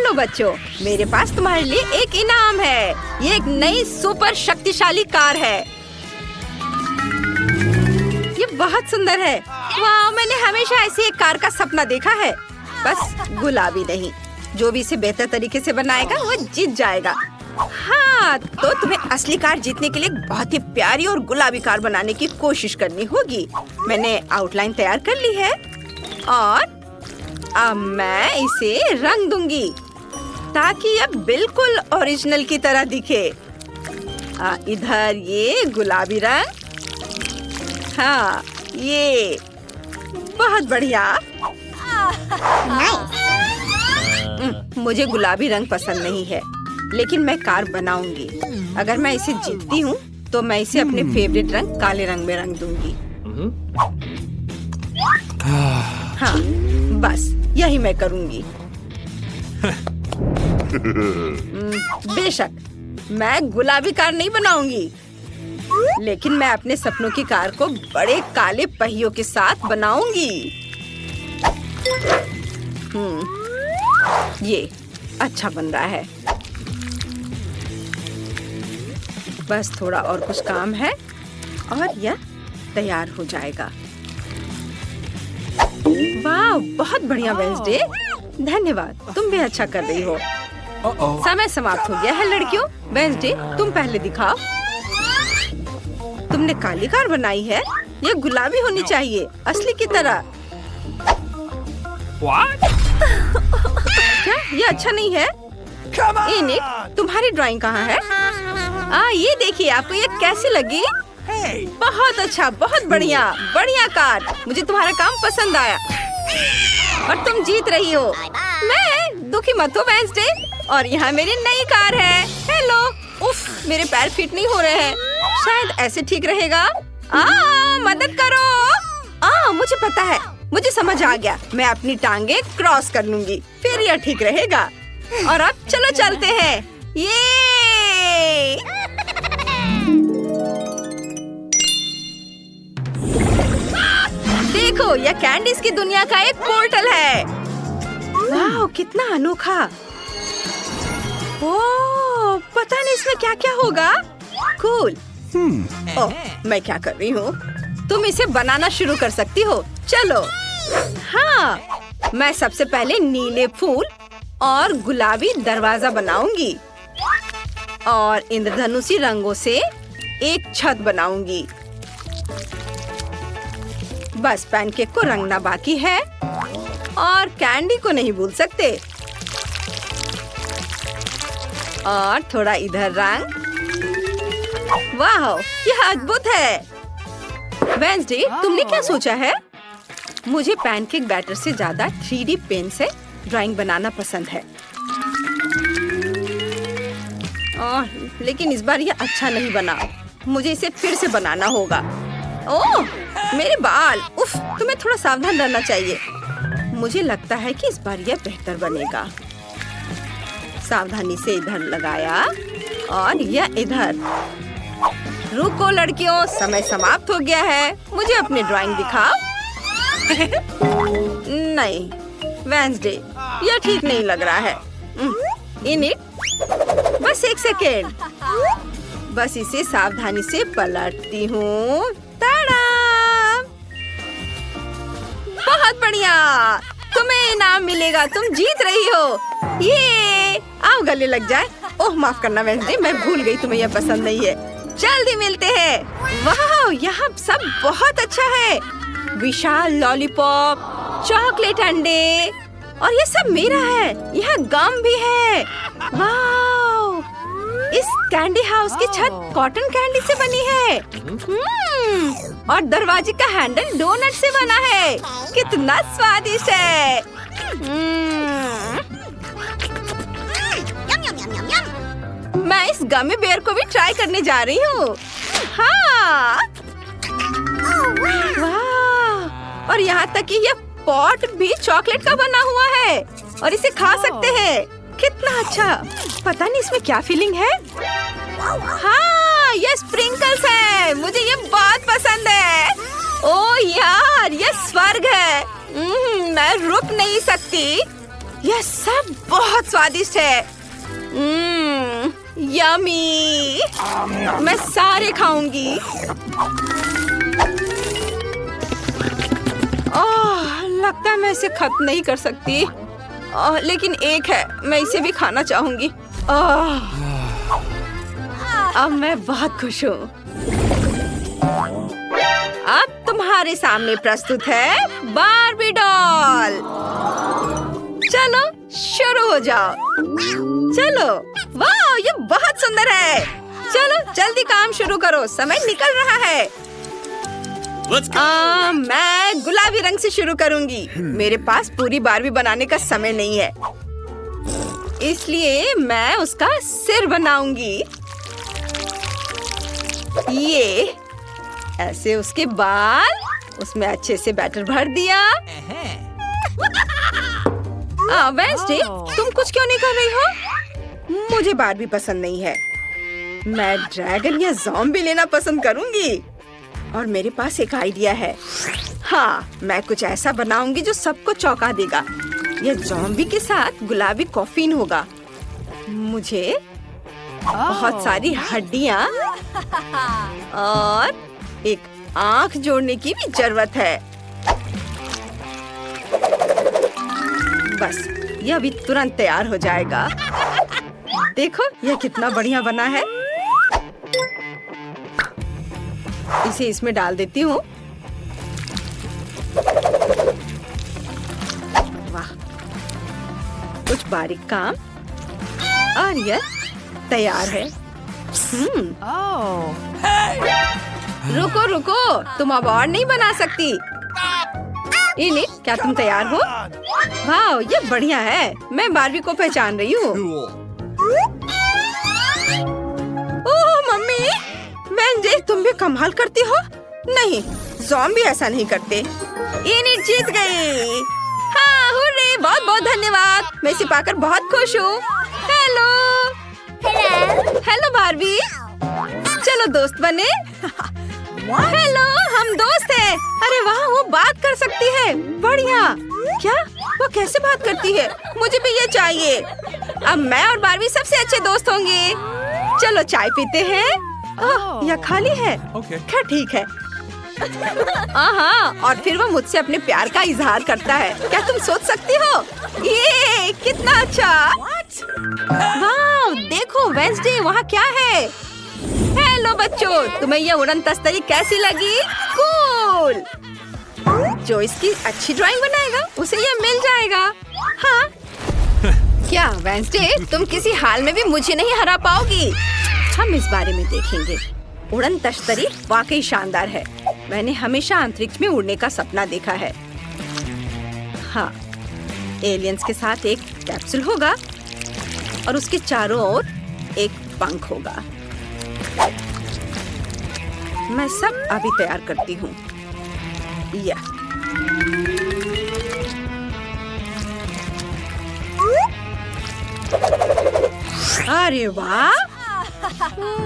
Hello बच्चों, मेरे पास तुम्हारे लिए एक इनाम है। ये एक नई सुपर शक्तिशाली कार है। ये बहुत सुंदर है। वाह, मैंने हमेशा ऐसी एक कार का सपना देखा है। बस गुलाबी नहीं, जो भी इसे बेहतर तरीके से बनाएगा वो जीत जाएगा। हाँ, तो तुम्हें असली कार जीतने के लिए बहुत ही प्यारी और गुलाबी कार बनाने की कोशिश करनी होगी। मैंने आउटलाइन तैयार कर ली है और अब मैं इसे रंग दूंगी ताकि यह बिल्कुल ओरिजिनल की तरह दिखे। इधर ये गुलाबी रंग, हाँ ये बहुत बढ़िया। मुझे गुलाबी रंग पसंद नहीं है, लेकिन मैं कार बनाऊंगी। अगर मैं इसे जीतती हूँ तो मैं इसे अपने फेवरेट रंग काले रंग में रंग दूंगी। हाँ, बस यही मैं करूंगी। बेशक मैं गुलाबी कार नहीं बनाऊंगी, लेकिन मैं अपने सपनों की कार को बड़े काले पहियों के साथ बनाऊंगी। ये अच्छा बन रहा है। बस थोड़ा और कुछ काम है और यह तैयार हो जाएगा। वाह, बहुत बढ़िया वेंसडे, धन्यवाद। तुम भी अच्छा कर रही हो। समय समाप्त हो गया है लड़कियों। वेंसडे, तुम पहले दिखाओ। तुमने काली कार बनाई है। ये गुलाबी होनी चाहिए, असली की तरह। क्या ये अच्छा नहीं है? निक, तुम्हारी ड्राइंग कहाँ है? ये देखिए, आपको ये कैसी लगी? बहुत अच्छा, बहुत बढ़िया, बढ़िया कार। मुझे तुम्हारा काम पसंद आया और तुम जीत रही हो। मैं दुखी मत हो वेंसडे। और यहाँ मेरी नई कार है। हेलो। उफ, मेरे पैर फिट नहीं हो रहे हैं। शायद ऐसे ठीक रहेगा। मदद करो। मुझे पता है, मुझे समझ आ गया। मैं अपनी टांगे क्रॉस कर लूंगी, फिर यह ठीक रहेगा। और अब चलो चलते हैं। ये देखो, यह कैंडीज की दुनिया का एक पोर्टल है। वाह, कितना अनोखा। ओह, पता नहीं इसमें क्या क्या होगा। कूल। ओह, मैं क्या कर रही हूँ? तुम इसे बनाना शुरू कर सकती हो। चलो। हाँ, मैं सबसे पहले नीले फूल और गुलाबी दरवाजा बनाऊंगी और इंद्रधनुषी रंगों से एक छत बनाऊंगी। बस पैनकेक को रंगना बाकी है और कैंडी को नहीं भूल सकते। और थोड़ा इधर रंग। वाह, यह अद्भुत है। वेंसडे, तुमने क्या सोचा है? मुझे पैनकेक बैटर से ज्यादा 3D पेन से ड्राइंग बनाना पसंद है। लेकिन इस बार यह अच्छा नहीं बना। मुझे इसे फिर से बनाना होगा। ओह, मेरे बाल। उफ, तुम्हें थोड़ा सावधान रहना चाहिए। मुझे लगता है कि इस बार यह बेहतर बनेगा। सावधानी से इधर लगाया और यह इधर। रुको लड़कियों, समय समाप्त हो गया है। मुझे अपनी ड्राइंग दिखाओ। नहीं वेंसडे, यह ठीक नहीं लग रहा है। बस एक सेकेंड। बस इसे सावधानी से पलटती हूँ। बहुत बढ़िया, तुम्हें इनाम मिलेगा। तुम जीत रही हो। ये आओ गले लग जाए। ओह, माफ करना वेंसडे, मैं भूल गई तुम्हें यह पसंद नहीं है। जल्दी मिलते हैं। वाह, यहाँ सब बहुत अच्छा है। विशाल लॉलीपॉप, चॉकलेट अंडे और ये सब मेरा है। यहाँ गम भी है। वाह, इस कैंडी हाउस की छत कॉटन कैंडी से बनी है। और दरवाजे का हैंडल डोनट से बना है। कितना स्वादिष्ट है। मैं इस गमी बेयर को भी ट्राई करने जा रही हूँ। हाँ, वाह, और यहाँ तक कि यह पॉट भी चॉकलेट का बना हुआ है और इसे खा सकते हैं। कितना अच्छा। पता नहीं इसमें क्या फीलिंग है। हाँ, ये स्प्रिंकल्स है। मुझे ये बहुत पसंद है। ओह यार, ये स्वर्ग है। मैं रुक नहीं सकती। यह सब बहुत स्वादिष्ट है। यमी। मैं सारे खाऊंगी। लगता है मैं इसे खत्म नहीं कर सकती। लेकिन एक है, मैं इसे भी खाना चाहूंगी। अब मैं बहुत खुश हूँ। अब तुम्हारे सामने प्रस्तुत है बार्बी डॉल। चलो शुरू हो जाओ। चलो, वाह, ये बहुत सुंदर है। चलो जल्दी काम शुरू करो, समय निकल रहा है। मैं गुलाबी रंग से शुरू करूंगी। मेरे पास पूरी बार्बी बनाने का समय नहीं है, इसलिए मैं उसका सिर बनाऊंगी। ये ऐसे, उसके बाल, उसमें अच्छे से बैटर भर दिया। वेंसडे, तुम कुछ क्यों नहीं कर रही हो? मुझे बार्बी पसंद नहीं है। मैं ड्रैगन या ज़ॉम्बी लेना पसंद करूंगी। और मेरे पास एक आइडिया है। हाँ, मैं कुछ ऐसा बनाऊंगी जो सबको चौंका देगा। यह ज़ॉम्बी के साथ गुलाबी कॉफीन होगा। मुझे बहुत सारी हड्डियाँ और एक आंख जोड़ने की भी जरूरत है। बस, यह अभी तुरंत तैयार हो जाएगा। देखो, यह कितना बढ़िया बना है। इसे इसमें डाल देती हूँ। वाह, कुछ बारीक काम और यह तैयार है। रुको रुको, तुम अब और नहीं बना सकती। इनिट, क्या तुम तैयार हो? वाह, ये बढ़िया है। मैं बार्बी को पहचान रही हूँ। ओह मम्मी, वेंसडे, तुम भी कमाल करती हो। नहीं, ज़ॉम्बी ऐसा नहीं करते। इनिट जीत गई। हाँ, हुर्रे, बहुत बहुत धन्यवाद। मैं इसे पाकर बहुत खुश हूँ। हेलो हेलो बार्बी, चलो दोस्त बने। हेलो, हम दोस्त हैं। अरे वाह, वो बात कर सकती है। बढ़िया। क्या? वो कैसे बात करती है? मुझे भी ये चाहिए। अब मैं और बार्बी सबसे अच्छे दोस्त होंगे। चलो चाय पीते हैं। यह खाली है। क्या ठीक है। हाँ, और फिर वो मुझसे अपने प्यार का इजहार करता है। क्या तुम सोच सकती हो? ये कितना अच्छा। वाह, देखो वेंसडे, वहाँ क्या है? हेलो बच्चों, तुम्हें ये उड़न तस्तरी कैसी लगी? कूल। जो इसकी अच्छी ड्राइंग बनाएगा उसे ये मिल जाएगा। हाँ। क्या वेंसडे, तुम किसी हाल में भी मुझे नहीं हरा पाओगी। हम इस बारे में देखेंगे। उड़न तस्तरी वाकई शानदार है। मैंने हमेशा अंतरिक्ष में उड़ने का सपना देखा है। हाँ, एलियंस के साथ एक कैप्सूल होगा और उसके चारों ओर एक पंख होगा। मैं सब अभी तैयार करती हूँ। अरे वाह,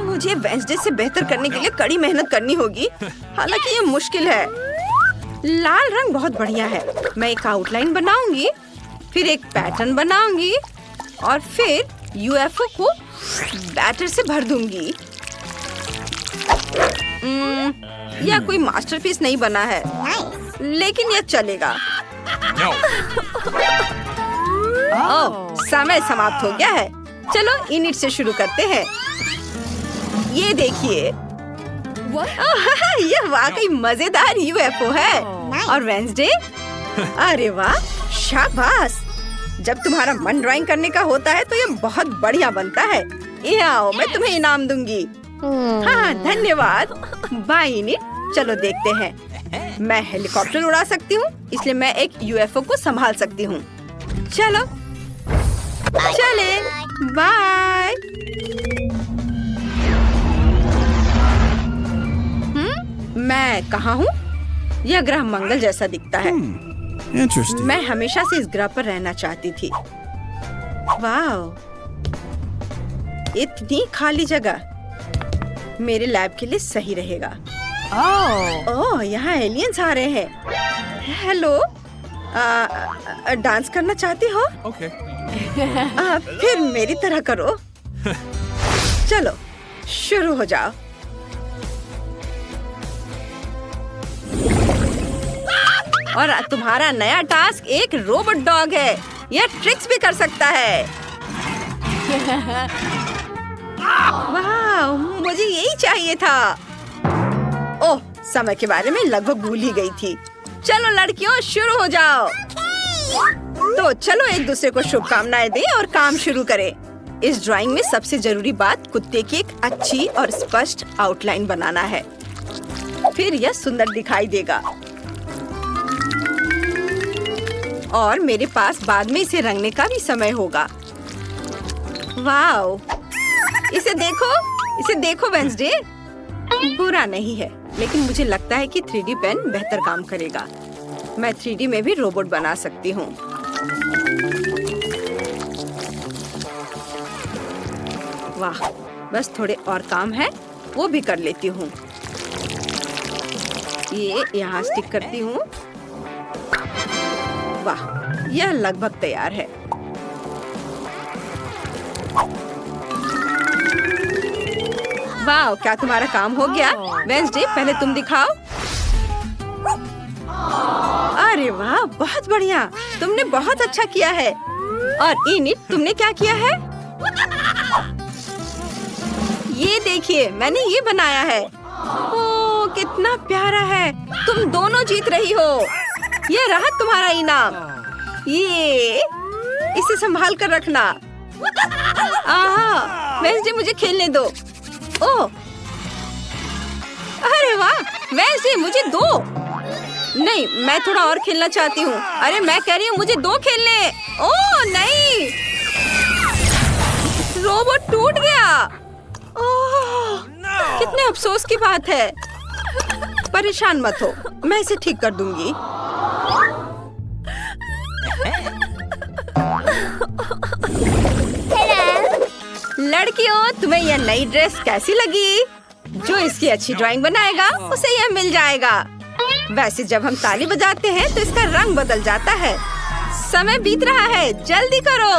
मुझे वेंसडे से बेहतर करने के लिए कड़ी मेहनत करनी होगी। हालांकि ये मुश्किल है। लाल रंग बहुत बढ़िया है। मैं एक आउटलाइन बनाऊंगी, फिर एक पैटर्न बनाऊंगी और फिर यूएफओ को बैटर से भर दूंगी। यह कोई मास्टरपीस नहीं बना है, लेकिन यह चलेगा। ओह, समय समाप्त हो गया है। चलो इनिट से शुरू करते हैं। ये देखिए, यह वाकई मजेदार यूएफओ है। और वेंसडे, अरे वाह, शाबाश। जब तुम्हारा मन ड्राइंग करने का होता है तो ये बहुत बढ़िया बनता है। ये आओ, मैं तुम्हें इनाम दूंगी। हाँ, धन्यवाद। Bye innit. चलो देखते हैं। मैं हेलीकॉप्टर उड़ा सकती हूँ, इसलिए मैं एक यूएफओ को संभाल सकती हूँ। चलो चले, बाय। मैं कहाँ हूँ? यह ग्रह मंगल जैसा दिखता है। मैं हमेशा से इस ग्रह पर रहना चाहती थी। वाह, इतनी खाली जगह मेरे लैब के लिए सही रहेगा। ओह, यहाँ एलियंस आ रहे हैं। हेलो, डांस करना चाहती हो? Okay. फिर मेरी तरह करो। चलो शुरू हो जाओ। और तुम्हारा नया टास्क एक रोबोट डॉग है। यह ट्रिक्स भी कर सकता है। वाह, मुझे यही चाहिए था। ओह, समय के बारे में लगभग भूल ही गई थी। चलो लड़कियों, शुरू हो जाओ। तो चलो एक दूसरे को शुभकामनाएं दें और काम शुरू करें। इस ड्राइंग में सबसे जरूरी बात कुत्ते की एक अच्छी और स्पष्ट आउटलाइन बनाना है। फिर यह सुंदर दिखाई देगा। और मेरे पास बाद में इसे रंगने का भी समय होगा। वाओ, इसे देखो वेंसडे। बुरा नहीं है, लेकिन मुझे लगता है कि 3D पेन बेहतर काम करेगा। मैं 3D में भी रोबोट बना सकती हूँ। वाह, बस थोड़े और काम है, वो भी कर लेती हूँ। ये यहाँ स्टिक करती हूँ। वाह, यह लगभग तैयार है। वाह, क्या तुम्हारा काम हो गया? वेंसडे, पहले तुम दिखाओ। अरे वाह, बहुत बढ़िया, तुमने बहुत अच्छा किया है। और इनिट, तुमने क्या किया है? ये देखिए, मैंने ये बनाया है। ओह, कितना प्यारा है। तुम दोनों जीत रही हो। ये रहा तुम्हारा इनाम। ये इसे संभाल कर रखना। आहा, वेंसडे, मुझे खेलने दो। ओह, अरे वाह, वेंसडे, मुझे दो। नहीं, मैं थोड़ा और खेलना चाहती हूँ। अरे मैं कह रही हूँ मुझे दो खेलने। ओह नहीं, रोबोट टूट गया। ओह, कितने अफसोस की बात है। परेशान मत हो, मैं इसे ठीक कर दूंगी। लड़कियों, तुम्हें यह नई ड्रेस कैसी लगी? जो इसकी अच्छी ड्राइंग बनाएगा उसे यह मिल जाएगा। वैसे जब हम ताली बजाते हैं तो इसका रंग बदल जाता है। समय बीत रहा है, जल्दी करो।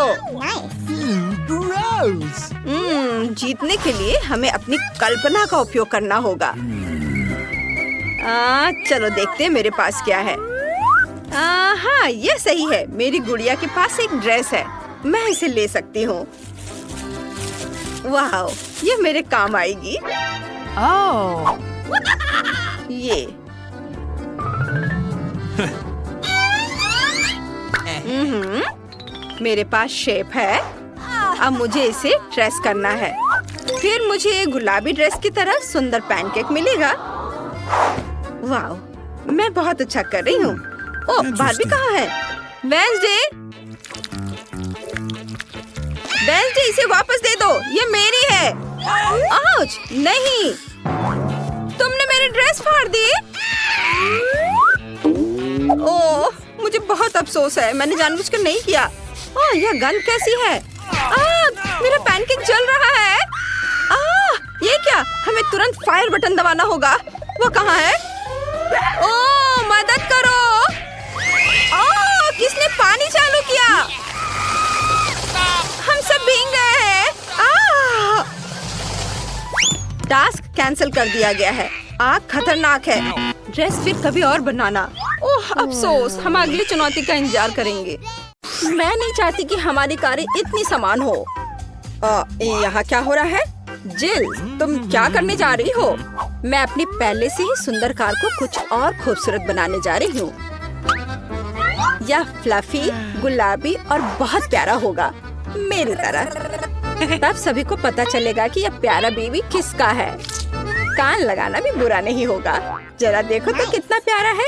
जीतने के लिए हमें अपनी कल्पना का उपयोग करना होगा। चलो देखते हैं मेरे पास क्या है। हाँ, यह सही है। मेरी गुड़िया के पास एक ड्रेस है, मैं इसे ले सकती हूँ। वाह, ये मेरे काम आएगी। Oh. ये मेरे पास शेप है। अब मुझे इसे ट्रेस करना है। फिर मुझे गुलाबी ड्रेस की तरह सुंदर पैनकेक मिलेगा। वाह, मैं बहुत अच्छा कर रही हूँ। ओह, बार्बी कहाँ है? वेंसडे, इसे वापस दे दो, ये मेरी है। आउच, नहीं, तुमने मेरी ड्रेस फाड़ दी। ओह, मुझे बहुत अफसोस है, मैंने जानबूझकर नहीं किया। ओह, यह गंध कैसी है? मेरा पैनकेक जल रहा है। ये क्या? हमें तुरंत फायर बटन दबाना होगा। वो कहाँ है? ओह, मदद करो। ओह, किसने पानी चालू किया? हम सब भीग गए हैं। टास्क कैंसिल कर दिया गया है। आग खतरनाक है। ड्रेस फिर कभी और बनाना। ओह, अफसोस, हम अगली चुनौती का इंतजार करेंगे। मैं नहीं चाहती कि हमारी कारें इतनी समान हो। यहाँ क्या हो रहा है? जिल, तुम क्या करने जा रही हो? मैं अपनी पहले से ही सुंदर कार को कुछ और खूबसूरत बनाने जा रही हूँ। यह फ्लफी, गुलाबी और बहुत प्यारा होगा, मेरी तरह। तब सभी को पता चलेगा कि यह प्यारा बेबी किसका है। कान लगाना भी बुरा नहीं होगा। जरा देखो तो कितना प्यारा है।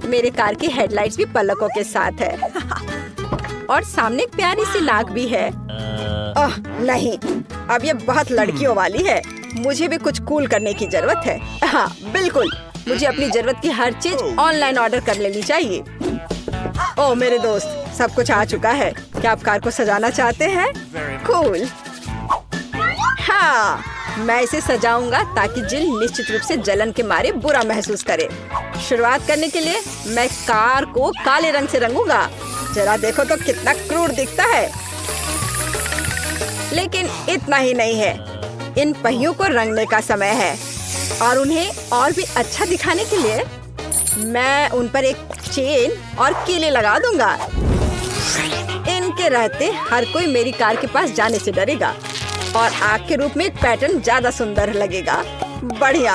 मेरे कार की हेडलाइट्स भी पलकों के साथ है। और सामने एक प्यारी सी नाक भी है। ओह नहीं, अब ये बहुत लड़कियों वाली है। मुझे भी कुछ कूल करने की जरूरत है। हाँ बिल्कुल, मुझे अपनी जरूरत की हर चीज ऑनलाइन ऑर्डर कर लेनी चाहिए। ओह मेरे दोस्त, सब कुछ आ चुका है। क्या आप कार को सजाना चाहते हैं? कूल। हाँ, मैं इसे सजाऊंगा ताकि जिल निश्चित रूप से जलन के मारे बुरा महसूस करे। शुरुआत करने के लिए मैं कार को काले रंग से रंगूंगा। जरा देखो तो कितना क्रूर दिखता है। लेकिन इतना ही नहीं है, इन पहियों को रंगने का समय है और उन्हें और भी अच्छा दिखाने के लिए मैं उन पर एक चेन और कीले लगा दूंगा। इनके रहते हर कोई मेरी कार के पास जाने से डरेगा और आग के रूप में एक पैटर्न ज्यादा सुंदर लगेगा। बढ़िया।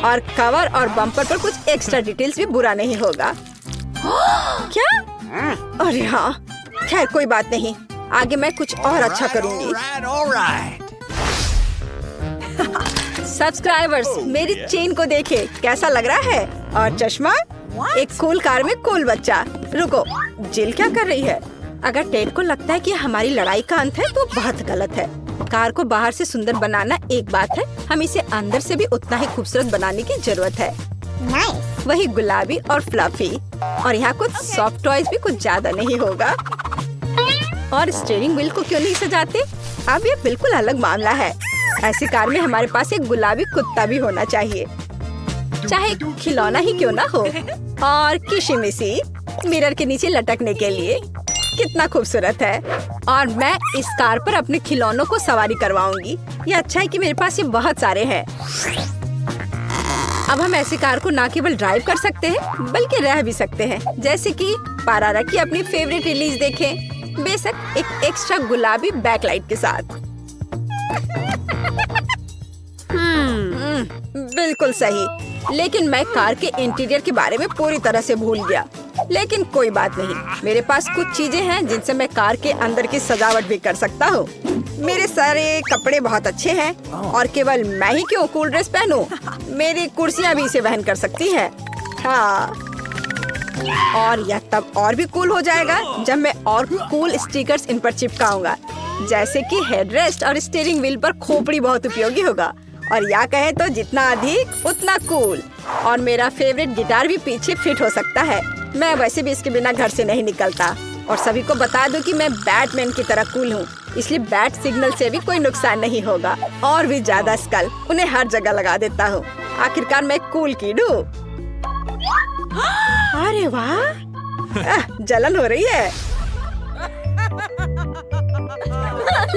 और कवर और बम्पर पर कुछ एक्स्ट्रा डिटेल्स भी बुरा नहीं होगा। क्या? अरे हाँ, खैर कोई बात नहीं, आगे मैं कुछ और अच्छा करूंगी। सब्सक्राइबर्स, मेरी चेन को देखे, कैसा लग रहा है? और चश्मा, एक कूल कार में कूल बच्चा। रुको, जिल क्या कर रही है? अगर टेड को लगता है कि हमारी लड़ाई का अंत है तो बहुत गलत है। कार को बाहर से सुंदर बनाना एक बात है, हम इसे अंदर से भी उतना ही खूबसूरत बनाने की जरूरत है। वही गुलाबी और फ्लफी, और यहाँ कुछ सॉफ्ट टॉयज भी कुछ ज्यादा नहीं होगा। और स्टीयरिंग व्हील को क्यों नहीं सजाते? अब ये बिल्कुल अलग मामला है। ऐसी कार में हमारे पास एक गुलाबी कुत्ता भी होना चाहिए, चाहे खिलौना ही क्यों ना हो। और किशिमिशी मिरर के नीचे लटकने के लिए, कितना खूबसूरत है। और मैं इस कार पर अपने खिलौनों को सवारी करवाऊंगी। ये अच्छा है कि मेरे पास ये बहुत सारे हैं। अब हम ऐसी कार को न केवल ड्राइव कर सकते हैं बल्कि रह भी सकते हैं, जैसे कि पारारा की अपनी फेवरेट रिलीज देखें, बेशक एक एक्स्ट्रा गुलाबी बैकलाइट के साथ। बिल्कुल सही। लेकिन मैं कार के इंटीरियर के बारे में पूरी तरह से भूल गया। लेकिन कोई बात नहीं, मेरे पास कुछ चीजें हैं जिनसे मैं कार के अंदर की सजावट भी कर सकता हूँ। मेरे सारे कपड़े बहुत अच्छे हैं और केवल मैं ही क्यों कूल ड्रेस पहनूं? मेरी कुर्सियाँ भी इसे वहन कर सकती हैं। हाँ, और यह तब और भी कूल हो जाएगा जब मैं और कूल स्टिकर्स इन पर चिपकाऊंगा, जैसे कि हेडरेस्ट और स्टीयरिंग व्हील पर खोपड़ी बहुत उपयोगी होगा। और या कहे तो जितना अधिक उतना कूल। और मेरा फेवरेट गिटार भी पीछे फिट हो सकता है। मैं वैसे भी इसके बिना घर से नहीं निकलता। और सभी को बता दूं कि मैं बैटमैन की तरह कूल हूँ, इसलिए बैट सिग्नल से भी कोई नुकसान नहीं होगा। और भी ज्यादा स्कल, उन्हें हर जगह लगा देता हूँ। आखिरकार मैं कूल किड हूँ। अरे वाह, जलन हो रही है।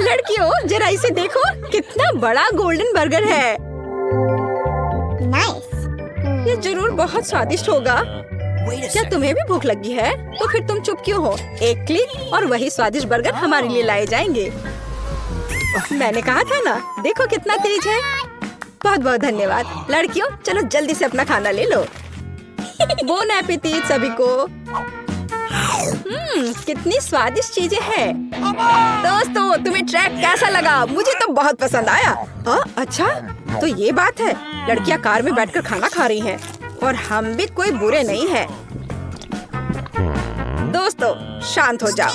लड़कियों, जरा इसे देखो, कितना बड़ा गोल्डन बर्गर है। ये जरूर बहुत स्वादिष्ट होगा। क्या तुम्हें भी भूख लगी है? तो फिर तुम चुप क्यों हो? एक क्लिक और वही स्वादिष्ट बर्गर हमारे लिए लाए जाएंगे। मैंने कहा था ना, देखो कितना तेज है। बहुत बहुत धन्यवाद। लड़कियों, चलो जल्दी से अपना खाना ले लो। बोन एपेटिट सभी को। कितनी स्वादिष्ट चीजें हैं। दोस्तों, तुम्हें ट्रैक कैसा लगा? मुझे तो बहुत पसंद आया। अच्छा, तो ये बात है, लड़कियां कार में बैठकर खाना खा रही हैं और हम भी कोई बुरे नहीं हैं। दोस्तों, शांत हो जाओ।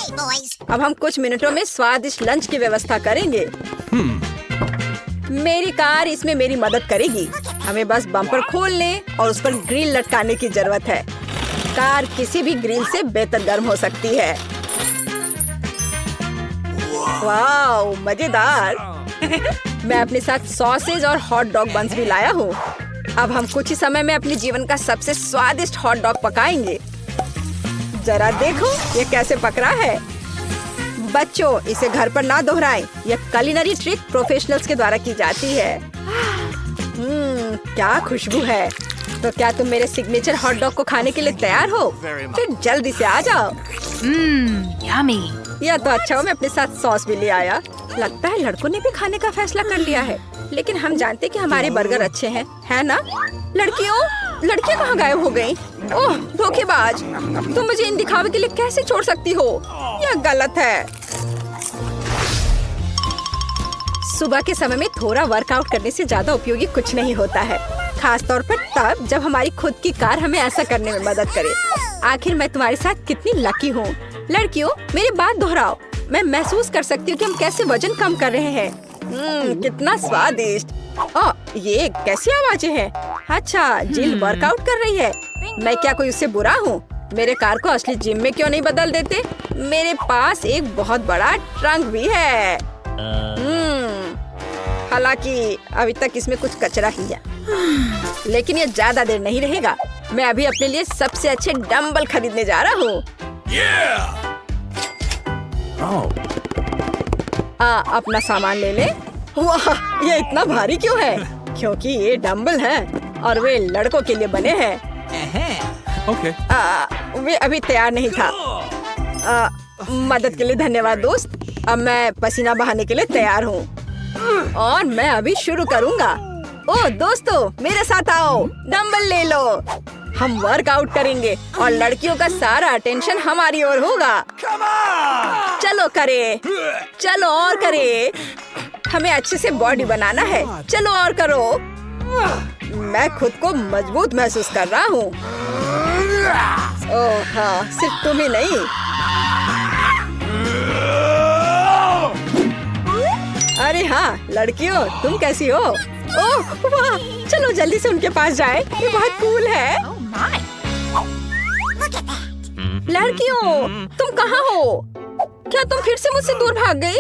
अब हम कुछ मिनटों में स्वादिष्ट लंच की व्यवस्था करेंगे। मेरी कार इसमें मेरी मदद करेगी। हमें बस बम्पर खोलने और उस पर ग्रिल लटकाने की जरूरत है। कार किसी भी ग्रिल से बेहतर गर्म हो सकती है। वाह, मजेदार। मैं अपने साथ सॉसेज और हॉट डॉग बंस भी लाया हूँ। अब हम कुछ ही समय में अपने जीवन का सबसे स्वादिष्ट हॉट डॉग पकाएंगे। जरा देखो ये कैसे पक रहा है। बच्चों, इसे घर पर ना दोहराएं। यह कुलिनरी ट्रिक प्रोफेशनल्स के द्वारा की जाती है। क्या खुशबू है। तो क्या तुम मेरे सिग्नेचर हॉट डॉग को खाने के लिए तैयार हो? फिर जल्दी से आ जाओ। yummy. यह तो अच्छा हो, मैं अपने साथ सॉस भी ले आया। लगता है लड़कों ने भी खाने का फैसला कर लिया है। लेकिन हम जानते कि हमारे बर्गर अच्छे हैं, है ना? लड़कियां कहाँ गायब हो गयी? ओह, धोखेबाज! तुम मुझे इन दिखावे के लिए कैसे छोड़ सकती हो? यह गलत है। सुबह के समय में थोड़ा वर्कआउट करने से ज्यादा उपयोगी कुछ नहीं होता है, खास तौर पर तब जब हमारी खुद की कार हमें ऐसा करने में मदद करे। आखिर मैं तुम्हारे साथ कितनी लकी हूँ। लड़कियों, मेरी बात दोहराओ। मैं महसूस कर सकती हूँ कि हम कैसे वजन कम कर रहे हैं। कितना स्वादिष्ट। ये कैसी आवाजें हैं? अच्छा, जिल वर्कआउट कर रही है। मैं क्या कोई उससे बुरा हूँ? मेरे कार को असली जिम में क्यों नहीं बदल देते? मेरे पास एक बहुत बड़ा ट्रंक भी है। हालांकि अभी तक इसमें कुछ कचरा ही है, लेकिन ये ज्यादा देर नहीं रहेगा। मैं अभी अपने लिए सबसे अच्छे डंबल खरीदने जा रहा हूँ। अपना सामान ले ले। वाह, ये इतना भारी क्यों है? क्योंकि ये डंबल हैं और वे लड़कों के लिए बने हैं। वे अभी तैयार नहीं था। मदद के लिए धन्यवाद दोस्त। अब मैं पसीना बहाने के लिए तैयार हूँ और मैं अभी शुरू करूँगा। ओह दोस्तों, मेरे साथ आओ, डंबल ले लो। हम वर्कआउट करेंगे और लड़कियों का सारा अटेंशन हमारी ओर होगा। चलो करे, चलो और करे। हमें अच्छे से बॉडी बनाना है। चलो और करो। मैं खुद को मजबूत महसूस कर रहा हूँ। ओह हाँ, सिर्फ तुम ही नहीं। अरे हाँ लड़कियों, तुम कैसी हो? ओह वाह, चलो जल्दी से उनके पास जाए। ये बहुत कूल है। लड़कियों, तुम कहाँ हो? क्या तुम फिर से मुझसे दूर भाग गई?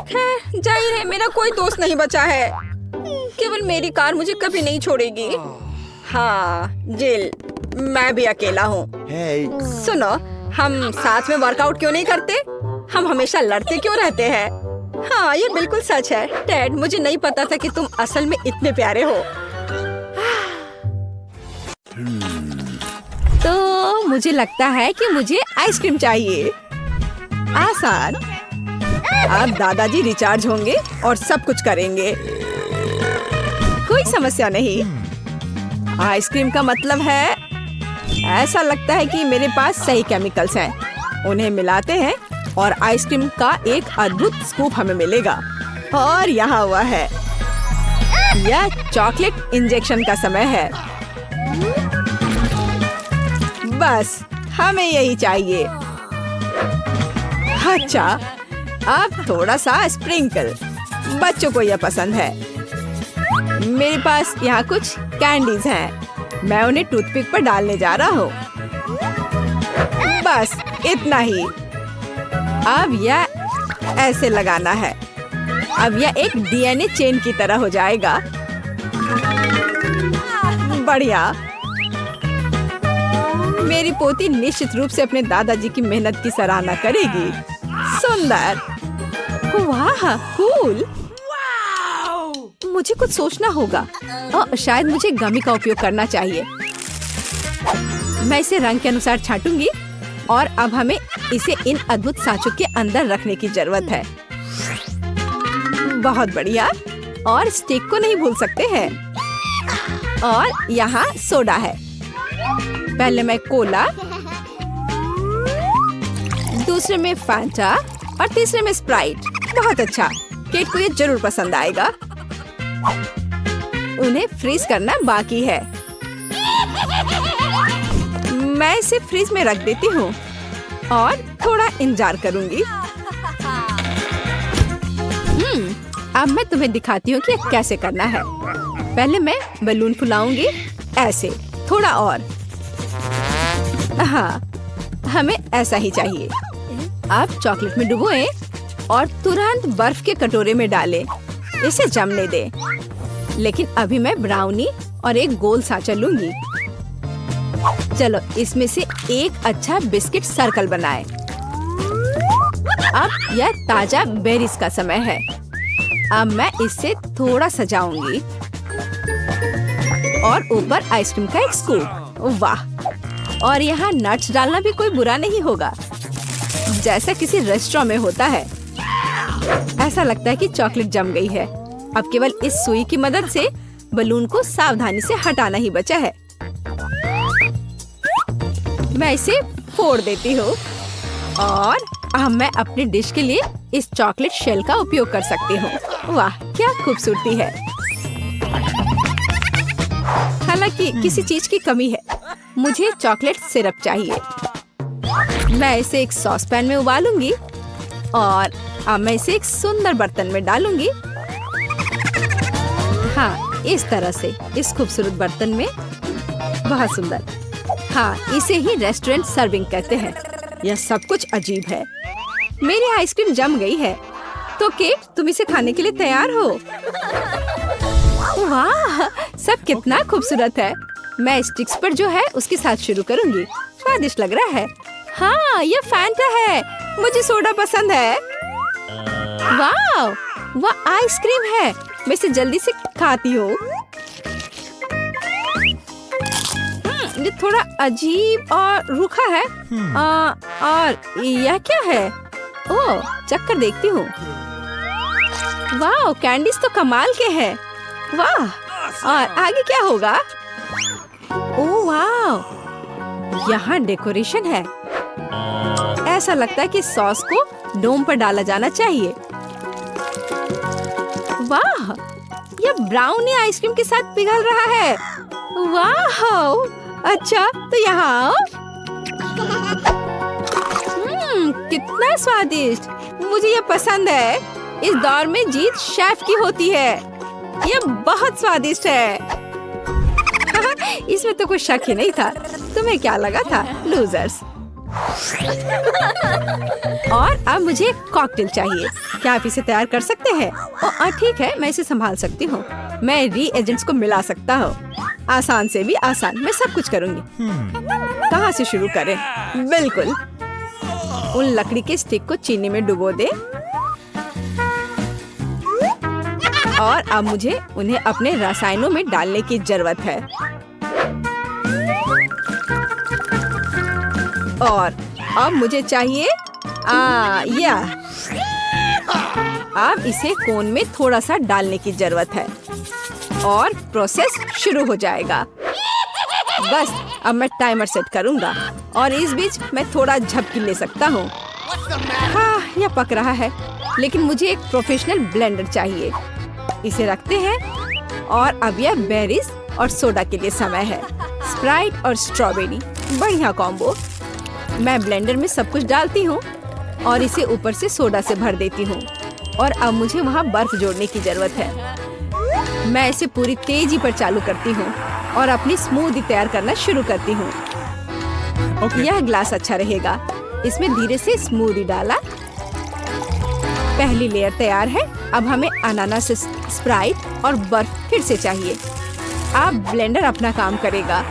खैर, जाहिर है मेरा कोई दोस्त नहीं बचा है। केवल मेरी कार मुझे कभी नहीं छोड़ेगी। हाँ जिल, मैं भी अकेला हूँ। सुनो, हम साथ में वर्कआउट क्यों नहीं करते? हम हमेशा लड़ते क्यों रहते हैं? हाँ ये बिल्कुल सच है। डैड, मुझे नहीं पता था कि तुम असल में इतने प्यारे हो। तो मुझे लगता है कि मुझे आइसक्रीम चाहिए। आसान। अब दादाजी रिचार्ज होंगे और सब कुछ करेंगे। कोई समस्या नहीं। आइसक्रीम का मतलब है, ऐसा लगता है कि मेरे पास सही केमिकल्स हैं। उन्हें मिलाते हैं और आइसक्रीम का एक अद्भुत स्कूप हमें मिलेगा। और यहाँ हुआ है। यह चॉकलेट इंजेक्शन का समय है। बस हमें यही चाहिए। अच्छा, अब थोड़ा सा स्प्रिंकल। बच्चों को यह पसंद है। मेरे पास यहाँ कुछ कैंडीज हैं। मैं उन्हें टूथपिक पर डालने जा रहा हूँ। बस इतना ही। अब यह ऐसे लगाना है। अब यह एक डीएनए चेन की तरह हो जाएगा। बढ़िया। मेरी पोती निश्चित रूप से अपने दादाजी की मेहनत की सराहना करेगी। सुंदर। वाह, कूल। मुझे कुछ सोचना होगा। शायद मुझे गमी का उपयोग करना चाहिए। मैं इसे रंग के अनुसार छांटूंगी और अब हमें इसे इन अद्भुत सांचों के अंदर रखने की जरूरत है। बहुत बढ़िया। और स्टिक को नहीं भूल सकते हैं। और यहाँ सोडा है। पहले मैं कोला, दूसरे में फैंटा और तीसरे में स्प्राइट। बहुत अच्छा। केट को ये जरूर पसंद आएगा। उन्हें फ्रीज करना बाकी है। मैं इसे फ्रीज में रख देती हूँ और थोड़ा इंतजार करूंगी। अब मैं तुम्हें दिखाती हूँ कि कैसे करना है। पहले मैं बलून फुलाऊंगी ऐसे, थोड़ा और। हाँ, हमें ऐसा ही चाहिए। अब चॉकलेट में डुबोएं और तुरंत बर्फ के कटोरे में डालें। इसे जमने दें। लेकिन अभी मैं ब्राउनी और एक गोल सांचा लूंगी। चलो इसमें से एक अच्छा बिस्किट सर्कल बनाएं। अब यह ताजा बेरीज का समय है। अब मैं इससे थोड़ा सजाऊंगी और ऊपर आइसक्रीम का एक स्कूप। वाह। और यहाँ नट्स डालना भी कोई बुरा नहीं होगा, जैसा किसी रेस्टोरेंट में होता है। ऐसा लगता है कि चॉकलेट जम गई है। अब केवल इस सुई की मदद से बलून को सावधानी से हटाना ही बचा है। मैं इसे फोड़ देती हूँ और अब मैं अपनी डिश के लिए इस चॉकलेट शेल का उपयोग कर सकती हूँ। वाह, क्या खूबसूरती है। हालांकि किसी चीज की कमी है। मुझे चॉकलेट सिरप चाहिए। मैं इसे एक सॉस पैन में उबालूंगी और अब मैं इसे एक सुंदर बर्तन में डालूंगी। हाँ, इस तरह से इस खूबसूरत बर्तन में। बहुत सुंदर। हाँ, इसे ही रेस्टोरेंट सर्विंग कहते हैं। यह सब कुछ अजीब है। मेरी आइसक्रीम जम गई है। तो केट, तुम इसे खाने के लिए तैयार हो? वाह, सब कितना खूबसूरत है। मैं स्टिक्स पर जो है उसके साथ शुरू करूंगी। स्वादिष्ट लग रहा है। हाँ, ये फैंटा है। मुझे सोडा पसंद है। वाह, वह आइसक्रीम है। मैं इसे जल्दी से खाती हूँ। ये थोड़ा अजीब और रूखा है। और यह क्या है? ओह, चक्कर देखती हूँ। वाह, कैंडीज तो कमाल के हैं। वाह, और आगे क्या होगा? ओह वाह, यहाँ डेकोरेशन है। ऐसा लगता है कि सॉस को डोम पर डाला जाना चाहिए। वाह, यह ब्राउनी आइसक्रीम के साथ पिघल रहा है। वाह, अच्छा तो यहाँ आओ। कितना स्वादिष्ट। मुझे यह पसंद है। इस दौर में जीत शेफ की होती है। यह बहुत स्वादिष्ट है। इसमें तो कोई शक ही नहीं था। तुम्हें क्या लगा था, लूजर्स? और अब मुझे एक कॉकटेल चाहिए। क्या आप इसे तैयार कर सकते हैं? ओह ठीक है, मैं इसे संभाल सकती हूँ। मैं रीएजेंट्स को मिला सकता हूँ। आसान से भी आसान, मैं सब कुछ करूँगी। कहाँ से शुरू करें? बिल्कुल, उन लकड़ी के स्टिक को चीनी में डुबो दे। और अब मुझे उन्हें अपने रसायनों में डालने की जरूरत है। और अब मुझे चाहिए अब इसे कोन में थोड़ा सा डालने की जरूरत है और प्रोसेस शुरू हो जाएगा। बस अब मैं टाइमर सेट करूंगा और इस बीच मैं थोड़ा झपकी ले सकता हूँ। हाँ, यह पक रहा है, लेकिन मुझे एक प्रोफेशनल ब्लेंडर चाहिए। इसे रखते हैं और अब यह बेरीज और सोडा के लिए समय है। स्प्राइट और स्ट्रॉबेरी, बढ़िया कॉम्बो। मैं ब्लेंडर में सब कुछ डालती हूँ और इसे ऊपर से सोडा से भर देती हूँ। और अब मुझे वहाँ बर्फ जोड़ने की जरूरत है। मैं इसे पूरी तेजी पर चालू करती हूँ और अपनी स्मूदी तैयार करना शुरू करती हूँ। यह ग्लास अच्छा रहेगा। इसमें धीरे से स्मूदी डाला। पहली लेयर तैयार है। अब हमें अनानास, स्प्राइट और बर्फ फिर से चाहिए। अब ब्लेंडर अपना काम करेगा।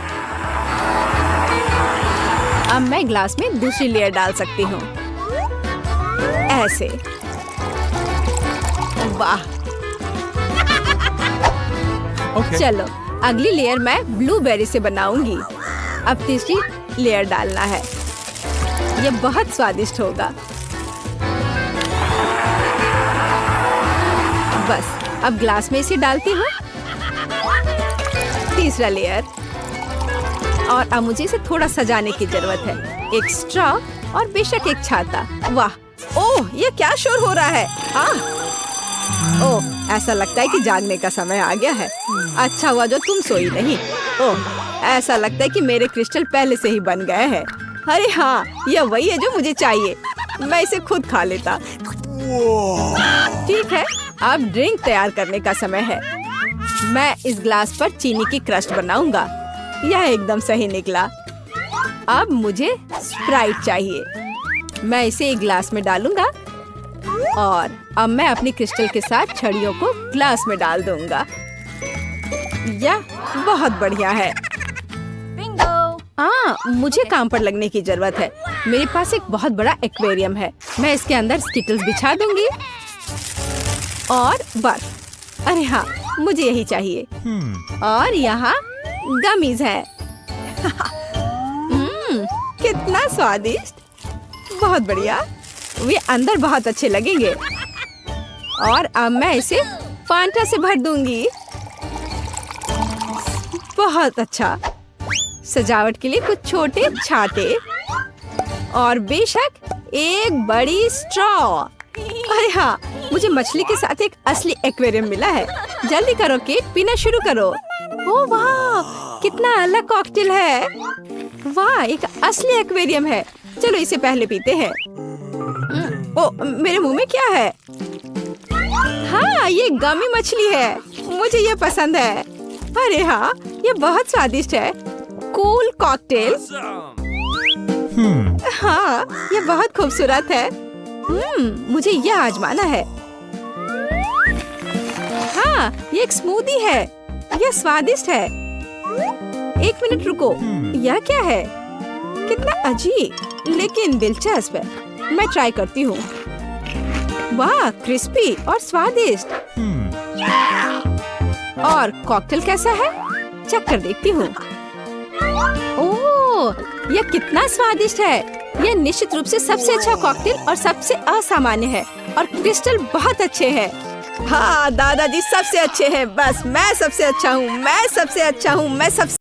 अब मैं ग्लास में दूसरी लेयर डाल सकती हूँ, ऐसे। वाह, चलो अगली लेयर मैं ब्लूबेरी से बनाऊंगी। अब तीसरी लेयर डालना है। यह बहुत स्वादिष्ट होगा। बस अब ग्लास में इसे डालती हूँ। तीसरा लेयर। और अब मुझे इसे थोड़ा सजाने की जरूरत है। एक स्ट्रॉ और बेशक एक छाता। वाह, ओह ये क्या शोर हो रहा है? ओह, ऐसा लगता है कि जागने का समय आ गया है। अच्छा हुआ जो तुम सोई नहीं। ओह, ऐसा लगता है कि मेरे क्रिस्टल पहले से ही बन गए हैं। अरे हाँ, यह वही है जो मुझे चाहिए। मैं इसे खुद खा लेता। ठीक है, अब ड्रिंक तैयार करने का समय है। मैं इस ग्लास पर चीनी की क्रस्ट बनाऊंगा। यह एकदम सही निकला। अब मुझे स्प्राइट चाहिए। मैं इसे एक ग्लास में डालूंगा और अब मैं अपनी क्रिस्टल के साथ छड़ियों को ग्लास में डाल दूंगा। यह बहुत बढ़िया है। मुझे काम पर लगने की जरूरत है। मेरे पास एक बहुत बड़ा एक्वेरियम है। मैं इसके अंदर स्किटल्स बिछा दूंगी और बर्फ। अरे हाँ, मुझे यही चाहिए। और यहाँ गमीज है। कितना स्वादिष्ट, बहुत बढ़िया। वे अंदर बहुत अच्छे लगेंगे। और अब मैं इसे फांटा से भर दूंगी। बहुत अच्छा। सजावट के लिए कुछ छोटे छाते और बेशक एक बड़ी स्ट्रॉ। अरे हाँ, मुझे मछली के साथ एक असली एक्वेरियम मिला है। जल्दी करो केट, पीना शुरू करो। ओह वाह, कितना अलग कॉकटेल है। वाह, एक असली एक्वेरियम है। चलो इसे पहले पीते हैं। ओह, मेरे मुंह में क्या है? हाँ, ये गमी मछली है। मुझे ये पसंद है। अरे हाँ, ये बहुत स्वादिष्ट है। Cool cocktail. हाँ, ये बहुत खूबसूरत है। मुझे यह आजमाना है। हाँ, ये एक स्मूदी है। यह स्वादिष्ट है। एक मिनट रुको, यह क्या है? कितना अजीब लेकिन दिलचस्प है। मैं ट्राई करती हूँ। वाह, क्रिस्पी और स्वादिष्ट। और कॉकटेल कैसा है? चख कर देखती हूँ। ओह, यह कितना स्वादिष्ट है। यह निश्चित रूप से सबसे अच्छा कॉकटेल और सबसे असामान्य है। और क्रिस्टल बहुत अच्छे हैं। हाँ, दादाजी सबसे अच्छे हैं। बस मैं सबसे अच्छा हूँ। मैं सबसे अच्छा हूँ। मैं सबसे